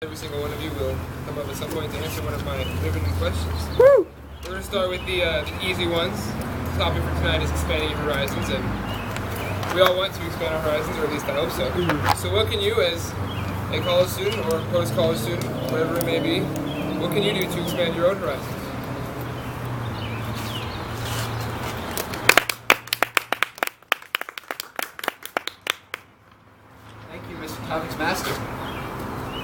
Every single one of you will come up at some point to answer one of my riveting questions. Woo! We're going to start with the easy ones. The topic for tonight is expanding your horizons, and we all want to expand our horizons, or at least I hope so. So what can you, as a college student or post-college student, whatever it may be, what can you do to expand your own horizons? Thank you, Mr. Topics Master.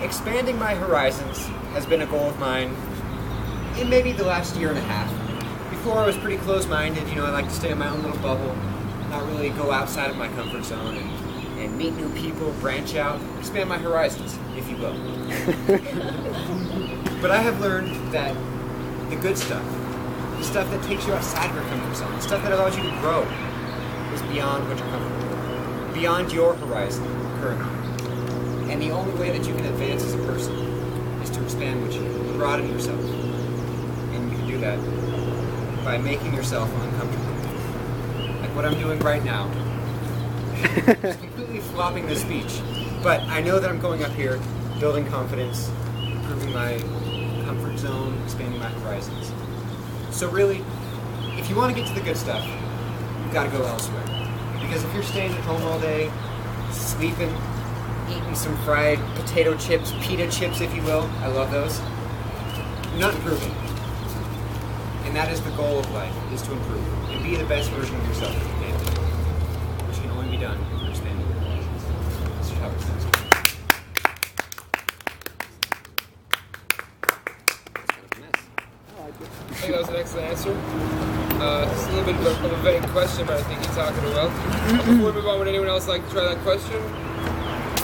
Expanding my horizons has been a goal of mine in maybe the last year and a half. Before I was pretty closed-minded, I like to stay in my own little bubble, not really go outside of my comfort zone and meet new people, branch out, expand my horizons, if you will. But I have learned that the good stuff, the stuff that takes you outside of your comfort zone, the stuff that allows you to grow, is beyond what you're comfortable with, beyond your horizon currently. And the only way that you can advance as a person is to expand what you do, broaden yourself. And you can do that by making yourself uncomfortable. Like what I'm doing right now. Just completely flopping this speech. But I know that I'm going up here, building confidence, improving my comfort zone, expanding my horizons. So really, if you want to get to the good stuff, you've got to go elsewhere. Because if you're staying at home all day, sleeping, eating some fried potato chips, pita chips, if you will. I love those. You're not improving. And that is the goal of life, is to improve. And be the best version of yourself that you can be. Which can only be done through expanding your horizons. Mr. Topics Master. That's kind of a mess. I think that was an excellent answer. It's a little bit of a vague question, but I think you talking it well. Before we move on, would anyone else like to try that question?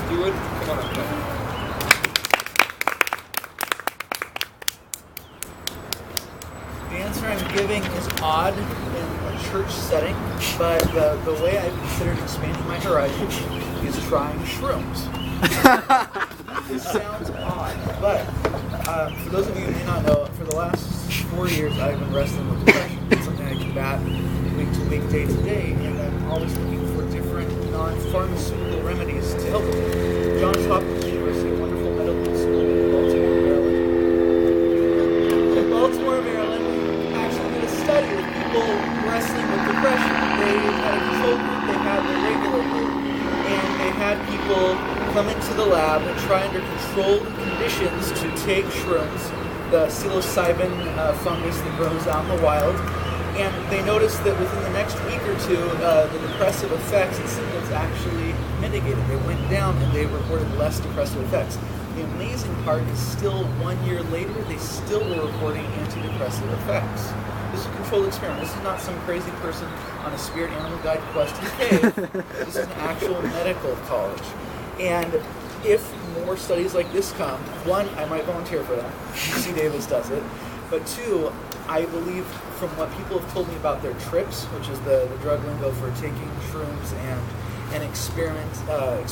You would? Come on up. The answer I'm giving is odd in a church setting, but the way I've considered expanding my horizons is trying shrooms. This sounds odd, but for those of you who may not know, for the last 4 years I've been wrestling with depression. It's something I combat week to week, day to day, and I'm always looking for different non-pharmaceutical remedies to help with it. Johns Hopkins University, a wonderful medical school in Baltimore, Maryland, actually did a study with people wrestling with depression. They had a control group, they had the regular group, and they had people come into the lab and try under controlled conditions to take shrooms, the psilocybin fungus that grows out in the wild. And they noticed that within the next week or two, the depressive effects and symptoms actually mitigated. They went down and they reported less depressive effects. The amazing part is still 1 year later, they still were reporting antidepressant effects. This is a controlled experiment. This is not some crazy person on a spirit animal guide quest in a cave. This is an actual medical college. And if more studies like this come, one, I might volunteer for that. UC Davis does it. But two, I believe from what people have told me about their trips, which is the drug lingo for taking shrooms and experiencing the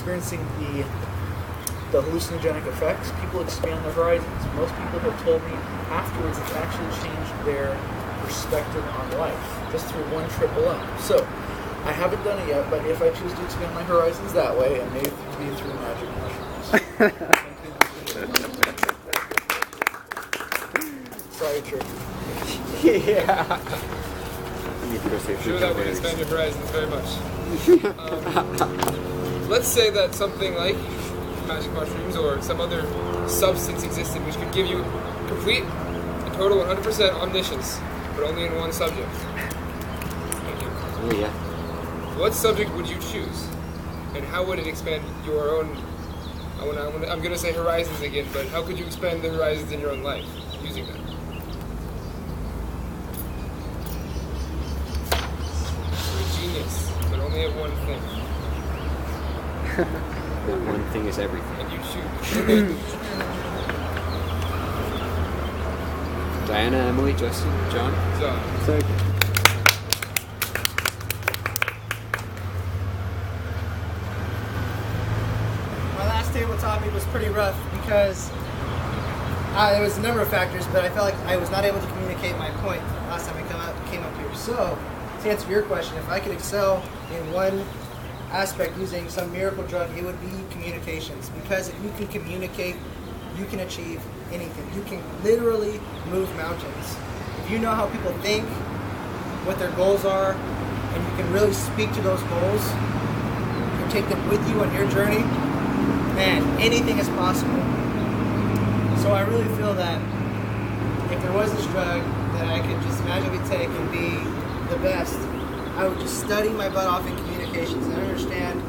hallucinogenic effects, people expand their horizons. Most people have told me afterwards it's actually changed their perspective on life just through one trip alone. So I haven't done it yet, but if I choose to expand my horizons that way, it may be through magic mushrooms. Sorry, church. Yeah. Sure, that would expand your horizons very much. Let's say that something like magic mushrooms or some other substance existed which could give you complete and total 100% omniscience, but only in one subject. Oh, yeah. What subject would you choose? And how would it expand your own, I'm going to say horizons again, but how could you expand the horizons in your own life using that? Genius, but only at one thing. That one thing is everything. And you choose. Diana, Emily, Justin, John? So, my last table topic was pretty rough because there was a number of factors, but I felt like I was not able to communicate my point last time I came up here. So, to answer your question, if I could excel in one aspect using some miracle drug, it would be communications. Because if you can communicate you can achieve anything. You can literally move mountains. If you know how people think, what their goals are, and you can really speak to those goals and take them with you on your journey, man, anything is possible. So I really feel that if there was this drug that I could just magically take and be the best, I would just study my butt off in communications and understand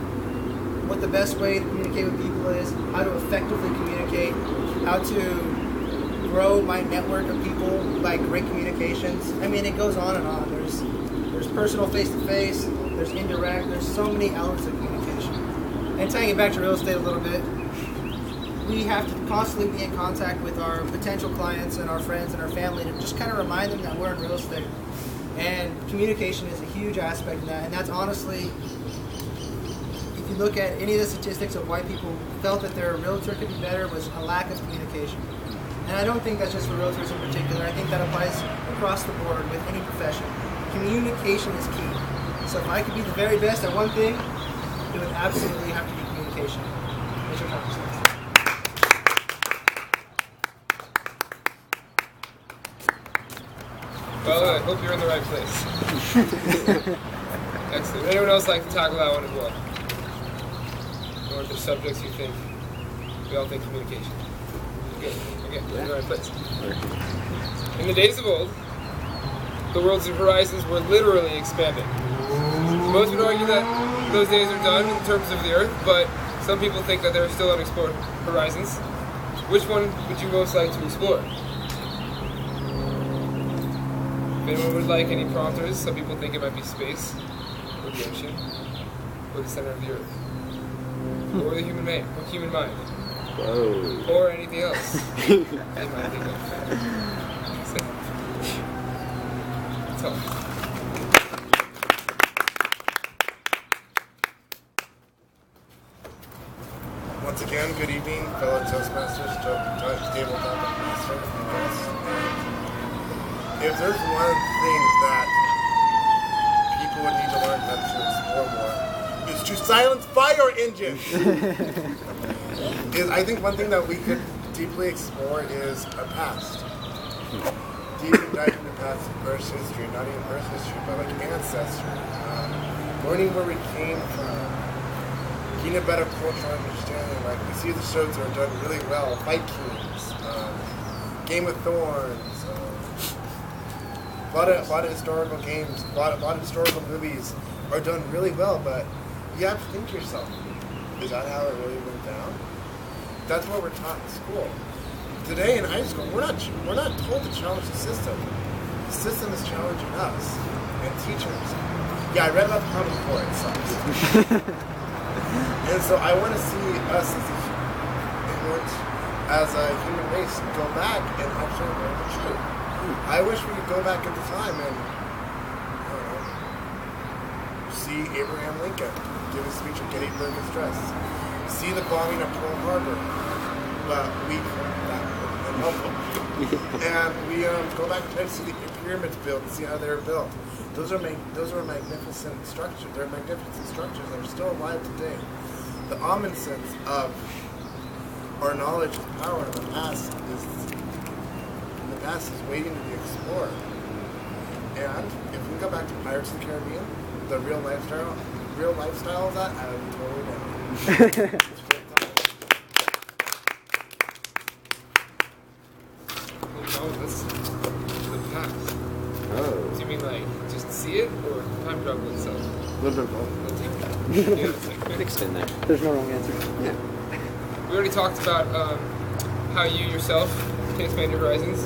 what the best way to communicate with people is, how to effectively communicate, how to grow my network of people by great communications. I mean, it goes on and on. There's personal face-to-face, there's indirect, there's so many elements of communication. And tying it back to real estate a little bit, we have to constantly be in contact with our potential clients and our friends and our family to just kind of remind them that we're in real estate. And communication is a huge aspect of that. And that's honestly, if you look at any of the statistics of why people felt that their realtor could be better, was a lack of communication. And I don't think that's just for realtors in particular. I think that applies across the board with any profession. Communication is key. So if I could be the very best at one thing, it would absolutely have to be communication. What's your conversation? Well, I hope you're in the right place. Excellent. Would anyone else like to tackle that one as well? Or the subjects you think? We all think communication. Good. Okay, we're in the right place. In the days of old, the world's horizons were literally expanding. Most would argue that those days are done in terms of the Earth, but some people think that there are still unexplored horizons. Which one would you most like to explore? If anyone would like any prompters, some people think it might be space, or the ocean, or the center of the Earth, or the human mind, Whoa. or anything else. They might think of. So. Once again, good evening, fellow Toastmasters, tabletop master, and guests. If there's one thing that people would need to learn how to explore more, is to silence fire engines. I think one thing that we could deeply explore is a past. Deeply diving into past Earth's history, not even Earth's history, but like ancestry. Learning where we came from. Getting a better cultural understanding. Like we see the shows that are done really well. Vikings, Game of Thrones. A lot of historical games, a lot of historical movies are done really well, but you have to think to yourself, is that how it really went down? That's what we're taught in school. Today in high school, we're not told to challenge the system. The system is challenging us and teachers. Yeah, I read about the Common Core, it sucks. And so I want to see us as a human race go back and actually learn the truth. I wish we could go back at the time and see Abraham Lincoln give a speech at Gettysburg Address, see the bombing of Pearl Harbor, but we and we go back and try to see the pyramids built and see how they were built. Those are magnificent structures. They're magnificent structures that are still alive today. The omniscience of our knowledge of power in the past is waiting to be explored. And if we go back to Pirates of the Caribbean, the real lifestyle of that, I would be totally down. This the past. Oh. Do you mean like just see it, or time travel itself? A little bit of both. Mixed in there. There's no wrong answer. Yeah. We already talked about how you yourself can expand your horizons,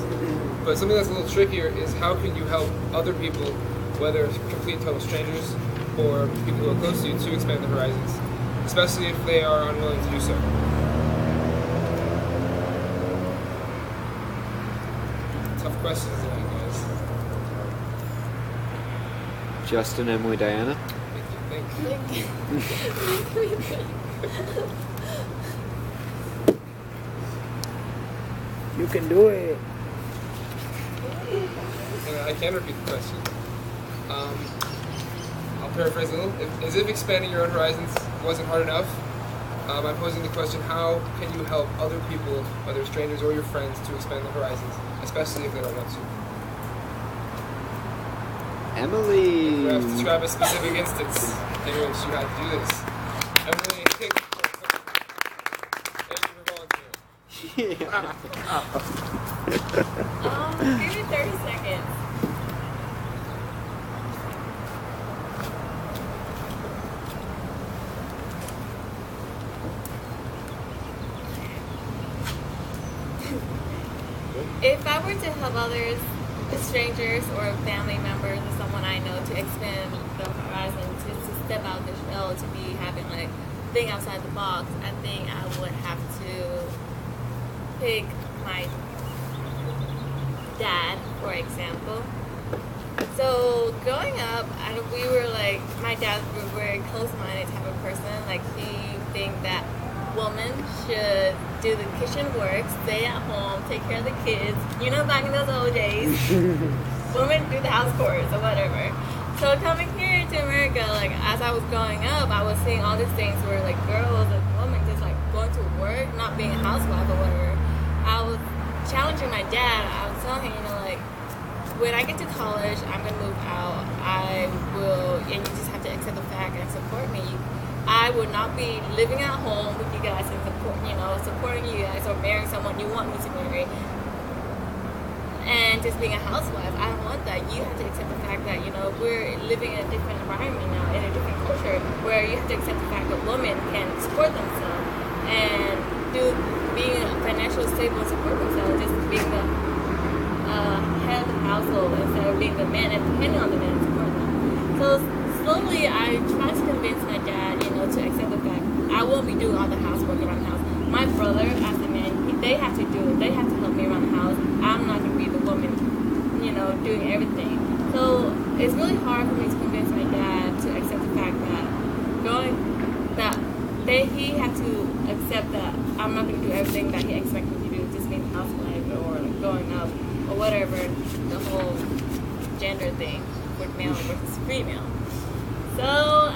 but something that's a little trickier is how can you help other people, whether complete total strangers or people who are close to you, to expand their horizons, especially if they are unwilling to do so. Tough questions tonight, guys. Justin, Emily, Diana. Thank you. You can do it. And I can repeat the question. I'll paraphrase a little. As if expanding your own horizons wasn't hard enough, I'm posing the question, how can you help other people, whether strangers or your friends, to expand their horizons, especially if they don't want to? Emily. Perhaps describe a specific instance in which you had to do this. Emily, thank you for volunteering. Give me 30 seconds. If I were to help others, strangers or family members or someone I know to expand the horizon, to step out the shell, to be having like think outside the box, I think I would have to pick my dad, for example. So growing up, we were like, my dad was a very close-minded type of person. Like he think that women should do the kitchen work, stay at home, take care of the kids. You know, back in those old days, women do the house chores or whatever. So coming here to America, like as I was growing up, I was seeing all these things where like girls and women just like going to work, not being a housewife or whatever. I was challenging my dad. I was telling him, you know, like when I get to college, I'm gonna move out. I will, and you just have to accept the fact and support me. I would not be living at home with you guys and supporting you guys or marrying someone you want me to marry. And just being a housewife, I don't want that. You have to accept the fact that, you know, we're living in a different environment now, in a different culture, where you have to accept the fact that women can support themselves and being financially stable and support themselves, just being the head of the household instead of being the man and depending on the man to support them. So slowly, I tried to convince my dad, you know, to accept the fact I won't be doing all the housework around the house. My brother, as a man, they have to do it. They have to help me around the house. I'm not going to be the woman, you know, doing everything. So it's really hard for me to convince my dad to accept the fact that he had to accept that I'm not going to do everything that he expects me to do, just being a housewife or like growing up or whatever, the whole gender thing with male versus female. So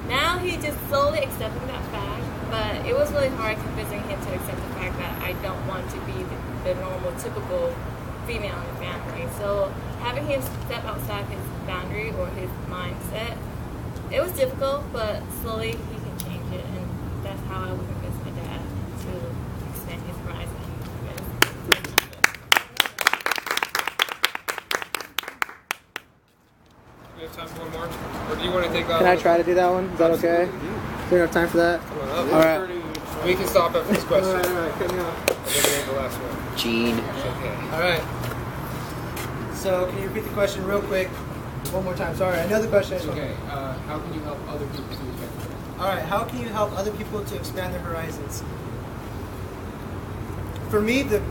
now he's just slowly accepting that fact, but it was really hard convincing him to accept the fact that I don't want to be the normal, typical female in the family. So having him step outside his boundary or his mindset, it was difficult, but slowly he can change it, and that's how I would convince my dad to expand his horizon. We have time for one more? Or do you want to take that Can I one? try to do that one? Is that okay? Is there enough time for that? Come on up. All right. We can stop after this question. All right, cut me off. And then we have the last one. Gene. It's okay. All right. So can you repeat the question real quick? One more time. Sorry, I know the question. It's okay. How can you help other people to expand their horizons? All right. How can you help other people to expand their horizons? For me, the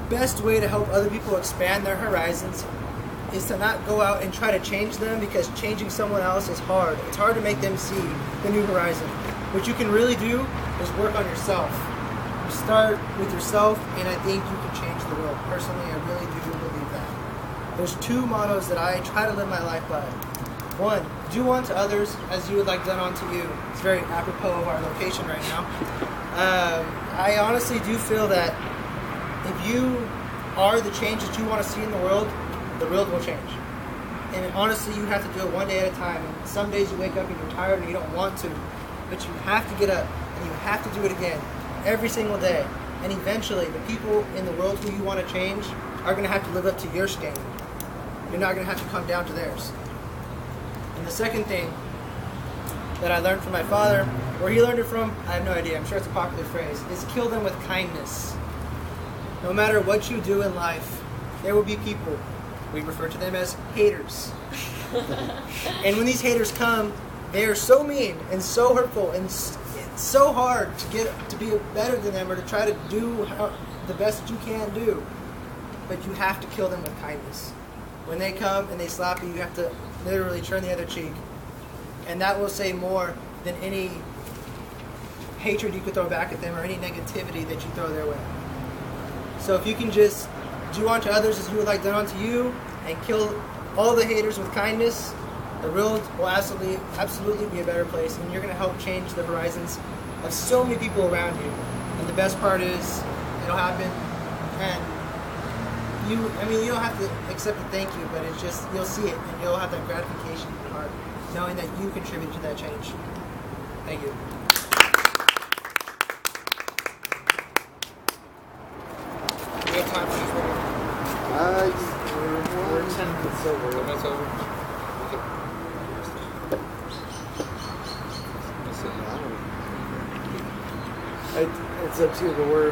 best way to help other people expand their horizons is to not go out and try to change them, because changing someone else is hard. It's hard to make them see the new horizon. What you can really do is work on yourself. You start with yourself, and I think you can change the world. Personally, I really do believe that. There's two mottos that I try to live my life by. One, do unto others as you would like done unto you. It's very apropos of our location right now. I honestly do feel that if you are the change that you want to see in the world will change. And honestly, you have to do it one day at a time. And some days you wake up and you're tired and you don't want to, but you have to get up and you have to do it again every single day. And eventually, the people in the world who you want to change are going to have to live up to your standard. You're not going to have to come down to theirs. And the second thing that I learned from my father, where he learned it from, I have no idea, I'm sure it's a popular phrase, is kill them with kindness. No matter what you do in life, there will be people, we refer to them as haters. And when these haters come, they are so mean and so hurtful, and it's so hard to get to be better than them or to try to do the best that you can do. But you have to kill them with kindness. When they come and they slap you, you have to literally turn the other cheek. And that will say more than any hatred you could throw back at them or any negativity that you throw their way. So if you can just do unto others as you would like done unto you, and kill all the haters with kindness, the world will absolutely be a better place, and you're going to help change the horizons of so many people around you. And the best part is, it'll happen, and you don't have to accept the thank you, but it's just, you'll see it, and you'll have that gratification in your heart, knowing that you contribute to that change. Thank you. We have time for just one more. We're 10 minutes over. 10 minutes over. Okay. Let's see. It's up to you, but we're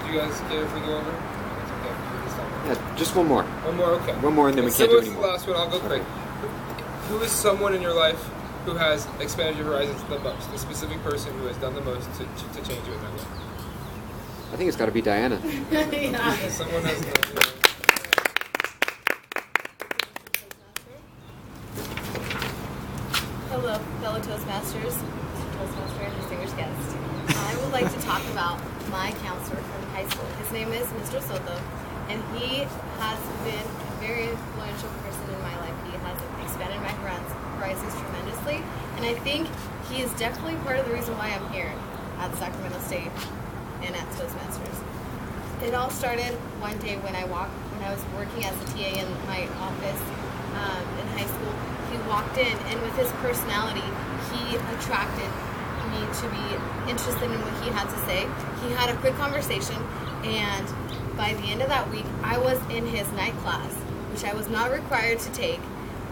Do you guys care if we go over? It's okay. We can stop. Yeah, just one more. One more, okay. One more, and then we can't do Similar to any the more. last one, I'll go quick. Who is someone in your life who has expanded your horizons the most? The specific person who has done the most to change you in that way? I think it's got to be Diana. Yeah. Someone has. Hello, fellow Toastmasters, Toastmaster and distinguished guest. I would like to talk about my counselor from high school. His name is Mr. Soto, and he has been a very influential person in my life. He has expanded my horizons tremendously, and I think he is definitely part of the reason why I'm here at Sacramento State and at Toastmasters. It all started one day when I was working as a TA in my office in high school. He walked in, and with his personality, he attracted me to be interested in what he had to say. He had a quick conversation, and by the end of that week, I was in his night class, which I was not required to take,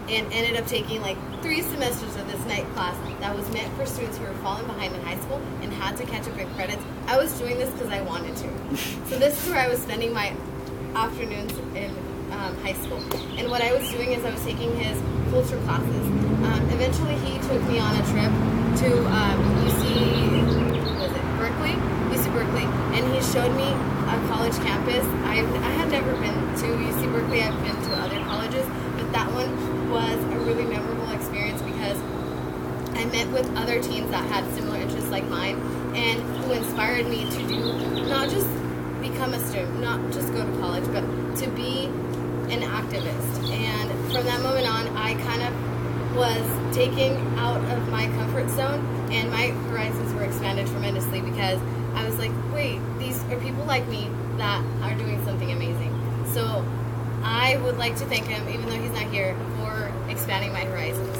and ended up taking like 3 semesters of this night class that was meant for students who were falling behind in high school and had to catch up in credits. I was doing this because I wanted to. So this is where I was spending my afternoons in high school. And what I was doing is I was taking his culture classes. Eventually he took me on a trip to UC Berkeley, and he showed me a college campus. I had never been to UC Berkeley. I've been to other colleges, but that one was a really memorable experience because I met with other teens that had similar interests like mine, and who inspired me to do, not just become a student, not just go to college, but to be an activist. And from that moment on, I kind of was taken out of my comfort zone, and my horizons were expanded tremendously because I was like, wait, these are people like me that are doing something amazing. So I would like to thank him, even though he's not here, for expanding my horizons.